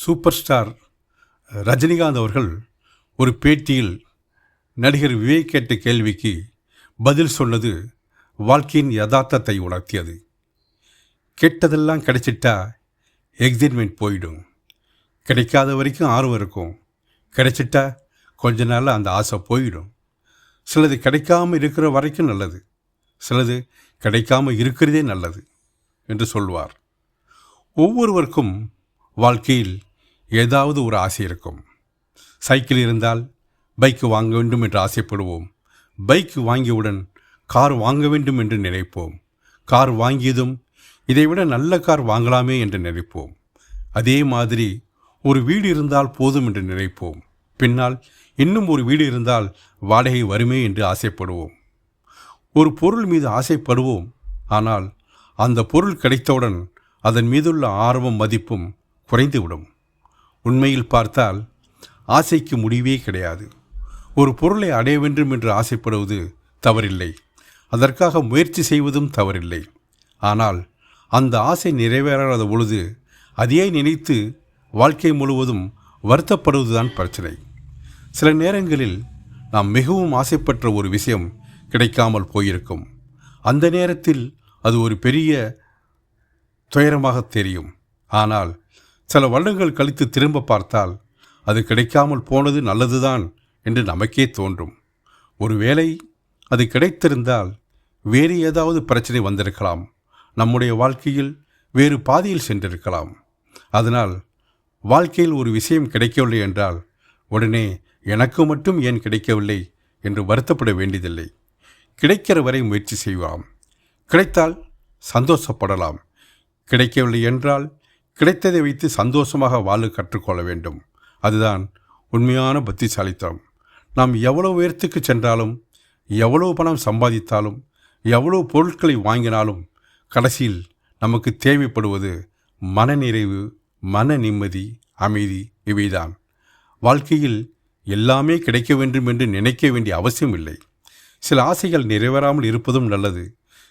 Super star Rajinikanth அவர்கள் ஒரு பேட்டியில் நடிகர் விவேக் கேட்ட கேள்விக்கு பதில் சொன்னது வாழ்க்கையின் யதார்த்தத்தை உணர்த்தியது. கேட்டதெல்லாம் கிடைச்சிட்டா எக்ஸைட்மெண்ட் போயிடும். கிடைக்காத வரைக்கும் ஆர்வம் இருக்கும். கிடைச்சிட்டா கொஞ்ச நாளில் அந்த ஆசை போயிடும். சிலது கிடைக்காமல் இருக்கிற வரைக்கும் நல்லது, சிலது கிடைக்காமல் இருக்கிறதே நல்லது என்று சொல்வார். ஒவ்வொருவருக்கும் வாழ்க்கையில் ஏதாவது ஒரு ஆசை இருக்கும். சைக்கிள் இருந்தால் பைக்கு வாங்க வேண்டும் என்று ஆசைப்படுவோம். பைக் வாங்கியவுடன் கார் வாங்க வேண்டும் என்று நினைப்போம். கார் வாங்கியதும் இதைவிட நல்ல கார் வாங்கலாமே என்று நினைப்போம். அதே மாதிரி ஒரு வீடு இருந்தால் போதும் என்று நினைப்போம். பின்னால் இன்னும் ஒரு வீடு இருந்தால் வாடகை வருமே என்று ஆசைப்படுவோம். ஒரு பொருள் மீது ஆசைப்படுவோம். ஆனால் அந்த பொருள் கிடைத்தவுடன் அதன் மீதுள்ள ஆர்வம் மதிப்பும் குறைந்துவிடும். உண்மையில் பார்த்தால் ஆசைக்கு முடிவே கிடையாது. ஒரு பொருளை அடைய வேண்டும் என்று ஆசைப்படுவது தவறில்லை, அதற்காக முயற்சி செய்வதும் தவறில்லை. ஆனால் அந்த ஆசை நிறைவேறாத பொழுது அதையே நினைத்து வாழ்க்கை முழுவதும் வருத்தப்படுவதுதான் பிரச்சனை. சில நேரங்களில் நாம் மிகவும் ஆசைப்பட்ட ஒரு விஷயம் கிடைக்காமல் போயிருக்கும். அந்த நேரத்தில் அது ஒரு பெரிய துயரமாக தெரியும். ஆனால் சில வருடங்கள் கழித்து திரும்ப பார்த்தால் அது கிடைக்காமல் போனது நல்லதுதான் என்று நமக்கே தோன்றும். ஒருவேளை அது கிடைத்திருந்தால் வேறு ஏதாவது பிரச்சனை வந்திருக்கலாம். நம்முடைய வாழ்க்கையில் வேறு பாதையில் சென்றிருக்கலாம். அதனால் வாழ்க்கையில் ஒரு விஷயம் கிடைக்கவில்லை என்றால் உடனே எனக்கு மட்டும் ஏன் கிடைக்கவில்லை என்று வருத்தப்பட வேண்டியதில்லை. கிடைக்கிற வரை முயற்சி செய்வோம். கிடைத்தால் சந்தோஷப்படலாம். கிடைக்கவில்லை என்றால் கிடைத்ததை வைத்து சந்தோஷமாக வாழ கற்றுக்கொள்ள வேண்டும். அதுதான் உண்மையான புத்திசாலித்தனம். நாம் எவ்வளவு உயரத்துக்கு சென்றாலும், எவ்வளவு பணம் சம்பாதித்தாலும், எவ்வளவு பொருட்களை வாங்கினாலும் கடைசியில் நமக்கு தேவைப்படுவது மனநிறைவு, மன நிம்மதி, அமைதி. இவைதான். வாழ்க்கையில் எல்லாமே கிடைக்க வேண்டும் என்று நினைக்க வேண்டிய அவசியம் இல்லை. சில ஆசைகள் நிறைவேறாமல் இருப்பதும் நல்லது.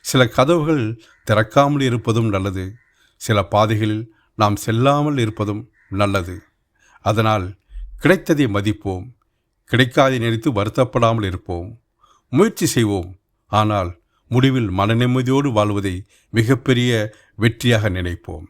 சில கதவுகள் திறக்காமல் இருப்பதும் நல்லது. சில பாதைகளில் நாம் செல்லாமல் இருப்பதும் நல்லது. அதனால் கிடைத்ததை மதிப்போம். கிடைக்காதை நினைத்து வருத்தப்படாமல் இருப்போம். முயற்சி செய்வோம். ஆனால் முடிவில் மன நிம்மதியோடு வாழ்வதை மிகப்பெரிய வெற்றியாக நினைப்போம்.